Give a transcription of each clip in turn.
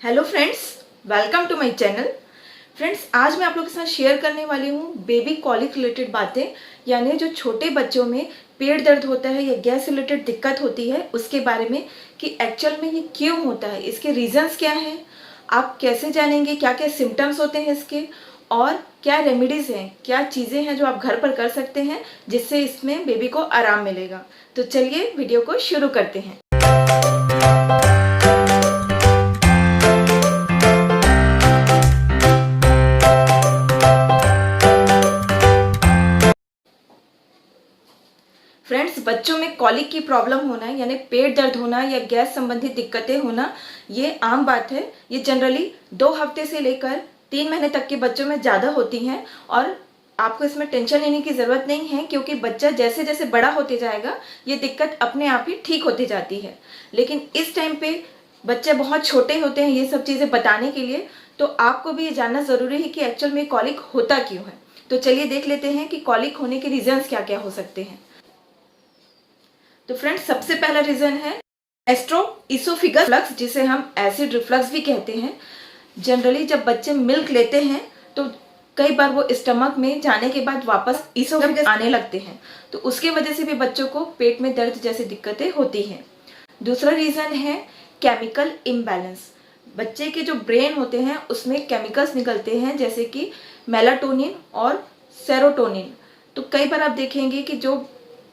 Hello friends, welcome to my channel. Friends, आज मैं आप लोगों के साथ शेयर करने वाली हूँ बेबी कॉलिक रिलेटेड बातें, यानी जो छोटे बच्चों में पेट दर्द होता है या गैस रिलेटेड दिक्कत होती है उसके बारे में कि एक्चुअल में ये क्यों होता है, इसके रीजंस क्या हैं, आप कैसे जानेंगे क्या क्या सिम्टम्स होते हैं इसके, और क्या रेमेडीज़ हैं, क्या चीज़ें हैं जो आप घर पर कर सकते हैं जिससे इसमें बेबी को आराम मिलेगा। तो चलिए वीडियो को शुरू करते हैं। फ्रेंड्स, बच्चों में कॉलिक की प्रॉब्लम होना यानी पेट दर्द होना या गैस संबंधित दिक्कतें होना ये आम बात है। ये जनरली 2 हफ्ते से लेकर 3 महीने तक के बच्चों में ज़्यादा होती हैं और आपको इसमें टेंशन लेने की ज़रूरत नहीं है, क्योंकि बच्चा जैसे जैसे बड़ा होते जाएगा ये दिक्कत अपने आप ही ठीक होती जाती है। लेकिन इस टाइम पे बच्चे बहुत छोटे होते हैं ये सब चीज़ें बताने के लिए, तो आपको भी ये जानना ज़रूरी है कि एक्चुअल में कॉलिक होता क्यों है। तो चलिए देख लेते हैं कि कॉलिक होने के रीजंस क्या क्या हो सकते हैं। तो फ्रेंड्स, सबसे पहला रीजन है गैस्ट्रोइसोफेगस रिफ्लक्स, जिसे हम एसिड रिफ्लक्स भी कहते हैं। जनरली जब बच्चे मिल्क लेते हैं तो कई बार वो स्टमक में जाने के बाद वापस इसोफेगस आने लगते हैं, तो उसके वजह से भी बच्चों को पेट में दर्द जैसी दिक्कतें होती हैं। दूसरा रीजन है केमिकल इम्बैलेंस। बच्चे के जो ब्रेन होते हैं उसमें केमिकल्स निकलते हैं जैसे कि मेलाटोनिन और सेरोटोनिन। तो कई बार आप देखेंगे कि जो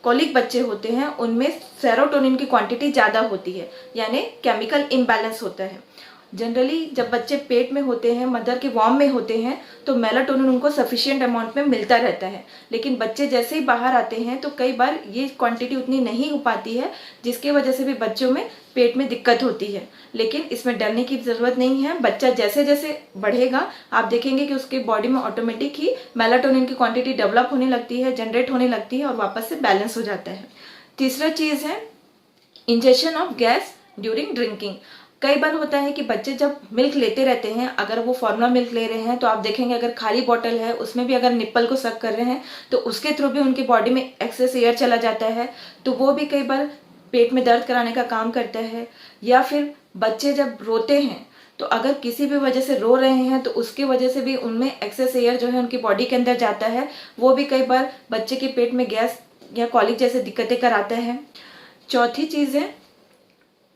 कॉलिक बच्चे होते हैं उनमें सेरोटोनिन की क्वांटिटी ज़्यादा होती है, यानी केमिकल इम्बैलेंस होता है। जनरली जब बच्चे पेट में होते हैं, मदर के वॉर्म में होते हैं, तो मेलाटोनिन उनको सफिशिएंट अमाउंट में मिलता रहता है। लेकिन बच्चे जैसे ही बाहर आते हैं तो कई बार ये क्वांटिटी उतनी नहीं हो पाती है, जिसके वजह से भी बच्चों में पेट में दिक्कत होती है। लेकिन इसमें डरने की ज़रूरत नहीं है। बच्चा जैसे जैसे बढ़ेगा आप देखेंगे कि उसके बॉडी में ऑटोमेटिक ही मेलाटोनिन की क्वांटिटी डेवलप होने लगती है, जनरेट होने लगती है और वापस से बैलेंस हो जाता है। तीसरा चीज़ है injection of gas during drinking. कई बार होता है कि बच्चे जब मिल्क लेते रहते हैं, अगर वो फॉर्मूला मिल्क ले रहे हैं तो आप देखेंगे अगर खाली बॉटल है उसमें भी अगर निप्पल को सक कर रहे हैं तो उसके थ्रू भी उनके बॉडी में एक्सेस एयर चला जाता है, तो वो भी कई बार पेट में दर्द कराने का काम करता है। या फिर बच्चे जब रोते हैं तो अगर किसी भी वजह से रो रहे हैं तो उसके वजह से भी उनमें एक्सेस एयर जो है उनकी बॉडी के अंदर जाता है, वो भी कई बार बच्चे के पेट में गैस या कॉलिक जैसे दिक्कतें कराता है। चौथी चीज़ है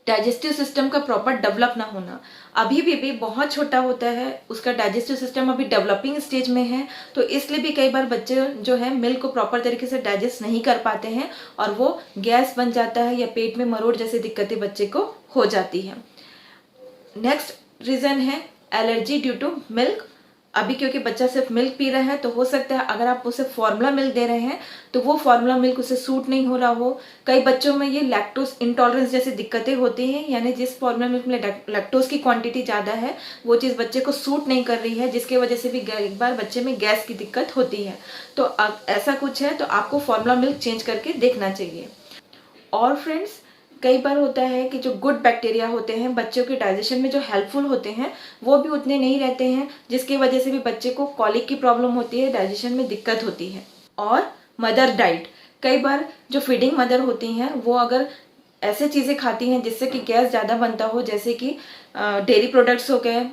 डाइजेस्टिव सिस्टम का प्रॉपर डेवलप ना होना। अभी भी बहुत छोटा होता है, उसका डाइजेस्टिव सिस्टम अभी डेवलपिंग स्टेज में है, तो इसलिए भी कई बार बच्चे जो है मिल्क को प्रॉपर तरीके से डाइजेस्ट नहीं कर पाते हैं और वो गैस बन जाता है या पेट में मरोड़ जैसी दिक्कतें बच्चे को हो जाती हैं। नेक्स्ट रीज़न है एलर्जी ड्यू टू मिल्क। अभी क्योंकि बच्चा सिर्फ मिल्क पी रहा है तो हो सकता है अगर आप उसे फॉर्मूला मिल्क दे रहे हैं तो वो फॉर्मूला मिल्क उसे सूट नहीं हो रहा हो। कई बच्चों में ये लैक्टोज इंटॉलरेंस जैसी दिक्कतें होती हैं, यानी जिस फॉर्मूला मिल्क में लैक्टोज की क्वांटिटी ज़्यादा है वो चीज़ बच्चे को सूट नहीं कर रही है, जिसके वजह से भी एक बार बच्चे में गैस की दिक्कत होती है। तो अब ऐसा कुछ है तो आपको फॉर्मूला मिल्क चेंज करके देखना चाहिए। और फ्रेंड्स, कई बार होता है कि जो गुड बैक्टीरिया होते हैं बच्चों के डाइजेशन में जो हेल्पफुल होते हैं वो भी उतने नहीं रहते हैं, जिसकी वजह से भी बच्चे को कॉलिक की प्रॉब्लम होती है, डाइजेशन में दिक्कत होती है। और मदर डाइट, कई बार जो फीडिंग मदर होती हैं वो अगर ऐसे चीज़ें खाती हैं जिससे कि गैस ज़्यादा बनता हो, जैसे कि डेयरी प्रोडक्ट्स हो गए,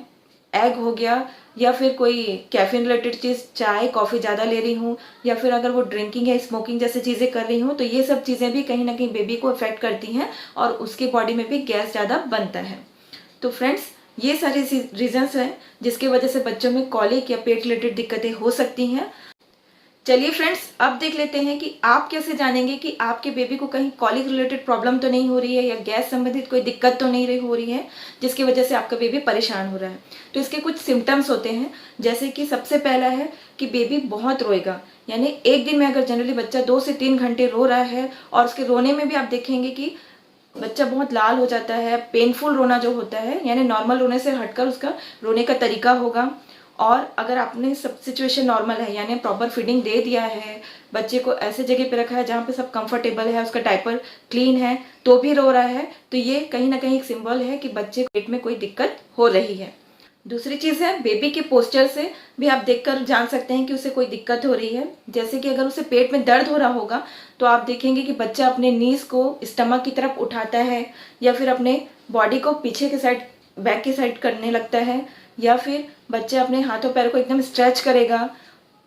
एग हो गया, या फिर कोई कैफीन रिलेटेड चीज़, चाय कॉफ़ी ज़्यादा ले रही हूँ, या फिर अगर वो ड्रिंकिंग या स्मोकिंग जैसी चीज़ें कर रही हूँ, तो ये सब चीज़ें भी कहीं ना कहीं बेबी को अफेक्ट करती हैं और उसके बॉडी में भी गैस ज़्यादा बनता है। तो फ्रेंड्स, ये सारे रीजंस हैं जिसकी वजह से बच्चों में कॉलिक या पेट रिलेटेड दिक्कतें हो सकती हैं। चलिए फ्रेंड्स, अब देख लेते हैं कि आप कैसे जानेंगे कि आपके बेबी को कहीं कॉलिक रिलेटेड प्रॉब्लम तो नहीं हो रही है या गैस संबंधित कोई दिक्कत तो नहीं हो रही है जिसकी वजह से आपका बेबी परेशान हो रहा है। तो इसके कुछ सिम्टम्स होते हैं, जैसे कि सबसे पहला है कि बेबी बहुत रोएगा, यानी एक दिन में अगर जनरली बच्चा 2 से 3 घंटे रो रहा है और उसके रोने में भी आप देखेंगे कि बच्चा बहुत लाल हो जाता है, पेनफुल रोना जो होता है, यानी नॉर्मल रोने से हटकर उसका रोने का तरीका होगा। और अगर आपने सब सिचुएशन नॉर्मल है, यानी प्रॉपर फीडिंग दे दिया है, बच्चे को ऐसे जगह पे रखा है जहाँ पे सब कंफर्टेबल है, उसका डायपर क्लीन है, तो भी रो रहा है, तो ये कहीं ना कहीं एक सिंबल है कि बच्चे को पेट में कोई दिक्कत हो रही है। दूसरी चीज़ है बेबी के पोस्चर से भी आप देखकर जान सकते हैं कि उसे कोई दिक्कत हो रही है। जैसे कि अगर उसे पेट में दर्द हो रहा होगा तो आप देखेंगे कि बच्चा अपने नीज को स्टमक की तरफ उठाता है या फिर अपने बॉडी को पीछे के साइड बैक की साइड करने लगता है, या फिर बच्चा अपने हाथों पैरों को एकदम स्ट्रेच करेगा,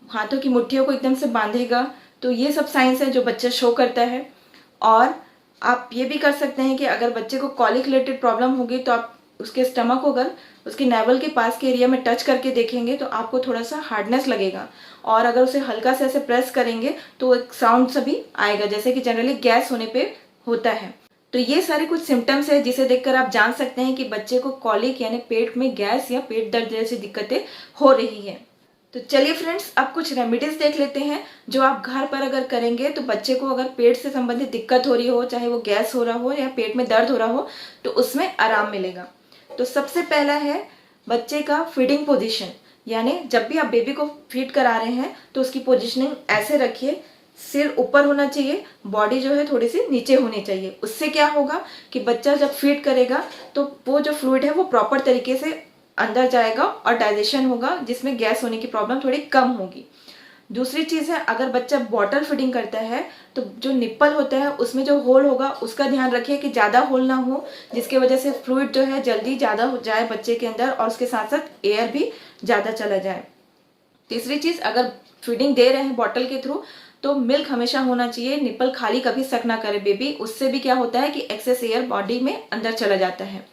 हाथों की मुट्ठियों को एकदम से बांधेगा, तो ये सब साइंस है जो बच्चा शो करता है। और आप ये भी कर सकते हैं कि अगर बच्चे को कॉलिक रिलेटेड प्रॉब्लम होगी तो आप उसके स्टमक को अगर उसके नेवल के पास के एरिया में टच करके देखेंगे तो आपको थोड़ा सा हार्डनेस लगेगा, और अगर उसे हल्का से ऐसे प्रेस करेंगे तो एक साउंड सा भी आएगा, जैसे कि जनरली गैस होने पे होता है। तो ये सारे कुछ सिम्टम्स है जिसे देखकर आप जान सकते हैं कि बच्चे को कॉलिक यानी पेट में गैस या पेट दर्द जैसी दिक्कतें हो रही है। तो चलिए फ्रेंड्स, अब कुछ रेमेडीज देख लेते हैं जो आप घर पर अगर करेंगे तो बच्चे को अगर पेट से संबंधित दिक्कत हो रही हो, चाहे वो गैस हो रहा हो या पेट में दर्द हो रहा हो, तो उसमें आराम मिलेगा। तो सबसे पहला है बच्चे का फीडिंग पोजीशन, यानी जब भी आप बेबी को फीड करा रहे हैं तो उसकी पोजीशनिंग ऐसे रखिए, सिर ऊपर होना चाहिए, बॉडी जो है थोड़ी सी नीचे होनी चाहिए। उससे क्या होगा कि बच्चा जब फीड करेगा तो वो जो फ्लूइड है वो प्रॉपर तरीके से अंदर जाएगा और डाइजेशन होगा, जिसमें गैस होने की प्रॉब्लम थोड़ी कम होगी। दूसरी चीज़ है, अगर बच्चा बॉटल फीडिंग करता है तो जो निप्पल होता है उसमें जो होल होगा उसका ध्यान रखिए कि ज़्यादा होल ना हो, जिसके वजह से फ्लूइड जो है जल्दी ज़्यादा हो जाए बच्चे के अंदर और उसके साथ साथ एयर भी ज़्यादा चला जाए। तीसरी चीज़, अगर फीडिंग दे रहे हैं बॉटल के थ्रू तो मिल्क हमेशा होना चाहिए, निप्पल खाली कभी सक ना करे बेबी, उससे भी क्या होता है कि एक्सेस एयर बॉडी में अंदर चला जाता है।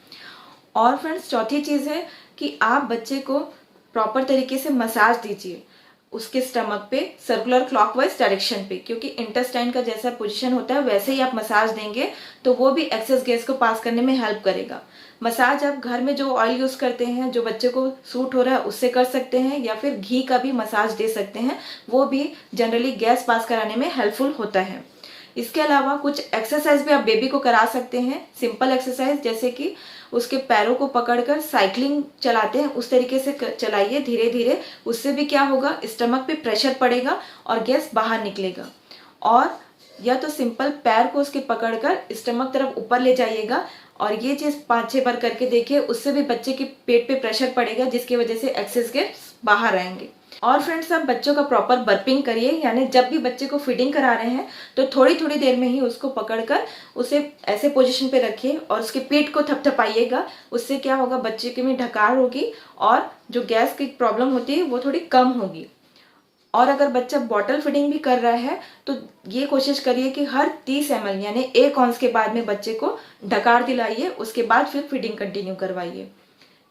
और फ्रेंड्स, चौथी चीज़ है कि आप बच्चे को प्रॉपर तरीके से मसाज दीजिए उसके स्टमक पे सर्कुलर क्लॉकवाइज डायरेक्शन पे, क्योंकि इंटेस्टाइन का जैसा पोजीशन होता है वैसे ही आप मसाज देंगे तो वो भी एक्सेस गैस को पास करने में हेल्प करेगा। मसाज आप घर में जो ऑयल यूज़ करते हैं जो बच्चे को सूट हो रहा है उससे कर सकते हैं, या फिर घी का भी मसाज दे सकते हैं, वो भी जनरली गैस पास कराने में हेल्पफुल होता है। इसके अलावा कुछ एक्सरसाइज भी आप बेबी को करा सकते हैं, सिंपल एक्सरसाइज, जैसे कि उसके पैरों को पकड़कर साइकिलिंग चलाते हैं उस तरीके से चलाइए धीरे धीरे, उससे भी क्या होगा स्टमक पे प्रेशर पड़ेगा और गैस बाहर निकलेगा। और या तो सिंपल पैर को उसके पकड़कर स्टमक तरफ ऊपर ले जाइएगा और ये चीज़ 5-6 बार करके देखिए, उससे भी बच्चे के पेट पे प्रेशर पड़ेगा जिसकी वजह से एक्सेस गैस बाहर आएंगे। और फ्रेंड्स, आप बच्चों का प्रॉपर बर्पिंग करिए, यानी जब भी बच्चे को फीडिंग करा रहे हैं तो थोड़ी थोड़ी देर में ही उसको पकड़कर उसे ऐसे पोजीशन पे रखिए और उसके पेट को थपथपाइएगा। उससे क्या होगा, बच्चे के में ढकार होगी और जो गैस की प्रॉब्लम होती है वो थोड़ी कम होगी। और अगर बच्चा बॉटल फीडिंग भी कर रहा है तो ये कोशिश करिए कि हर 30 ml यानी 1 ऑंस के बाद में बच्चे को ढकार दिलाइए, उसके बाद फिर फीडिंग कंटिन्यू करवाइए।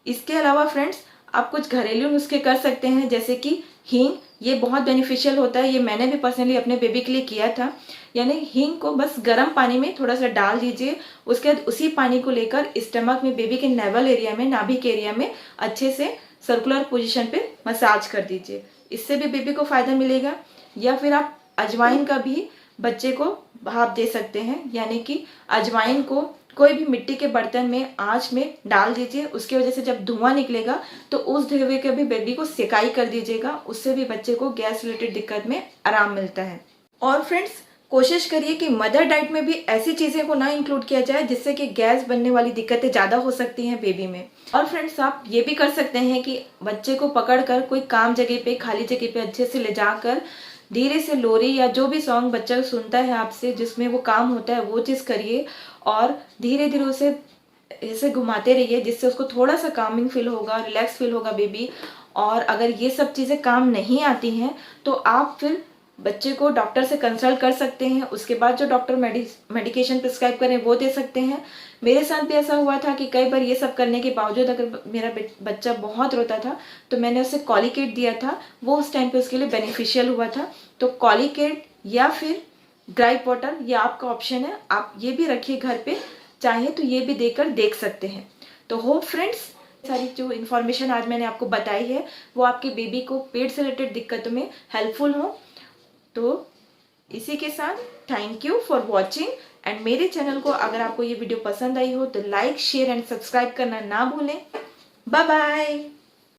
इसके अलावा फ्रेंड्स, आप कुछ घरेलू नुस्खे कर सकते हैं, जैसे कि हींग, ये बहुत बेनिफिशियल होता है, ये मैंने भी पर्सनली अपने बेबी के लिए किया था। यानी हींग को बस गर्म पानी में थोड़ा सा डाल दीजिए, उसके बाद उसी पानी को लेकर स्टमक में बेबी के नेवल एरिया में, नाभि के एरिया में अच्छे से सर्कुलर पोजीशन पे मसाज कर दीजिए, इससे भी बेबी को फायदा मिलेगा। या फिर आप अजवाइन का भी बच्चे को भाप दे सकते हैं, यानी कि अजवाइन को कोई भी मिट्टी के बर्तन में आंच में डाल दीजिए, उसकी वजह से जब धुआं निकलेगा तो उस धुएं के भी बेबी को सेकाई कर दीजिएगा, उससे भी बच्चे को गैस रिलेटेड दिक्कत में आराम मिलता है। और फ्रेंड्स, कोशिश करिए कि मदर डाइट में भी ऐसी चीज़ें को ना इंक्लूड किया जाए जिससे कि गैस बनने वाली दिक्कतें ज़्यादा हो सकती हैं बेबी में। और फ्रेंड्स, आप ये भी कर सकते हैं कि बच्चे को पकड़कर कोई काम जगह पे, खाली जगह पे अच्छे से ले जाकर धीरे से लोरी या जो भी सॉन्ग बच्चा सुनता है आपसे जिसमें वो काम होता है वो चीज़ करिए और धीरे धीरे उसे ऐसे घुमाते रहिए, जिससे उसको थोड़ा सा कामिंग फील होगा, रिलैक्स फील होगा बेबी। और अगर ये सब चीज़ें काम नहीं आती हैं तो आप फिर बच्चे को डॉक्टर से कंसल्ट कर सकते हैं, उसके बाद जो डॉक्टर मेडिकेशन प्रिस्क्राइब करें वो दे सकते हैं। मेरे साथ भी ऐसा हुआ था कि कई बार ये सब करने के बावजूद अगर मेरा बच्चा बहुत रोता था तो मैंने उसे कॉलिकेट दिया था, वो उस टाइम पे उसके लिए बेनिफिशियल हुआ था। तो कॉलिकेट या फिर ग्राइप वाटर ये आपका ऑप्शन है, आप ये भी रखिए घर पे, चाहे तो ये भी देकर देख सकते हैं। तो होप फ्रेंड्स, सारी जो इन्फॉर्मेशन आज मैंने आपको बताई है वो आपके बेबी को पेट से रिलेटेड दिक्कतों में हेल्पफुल हो। तो इसी के साथ thank you for watching, and मेरे चैनल को अगर आपको ये वीडियो पसंद आई हो तो लाइक, शेयर एंड सब्सक्राइब करना ना भूलें। Bye bye.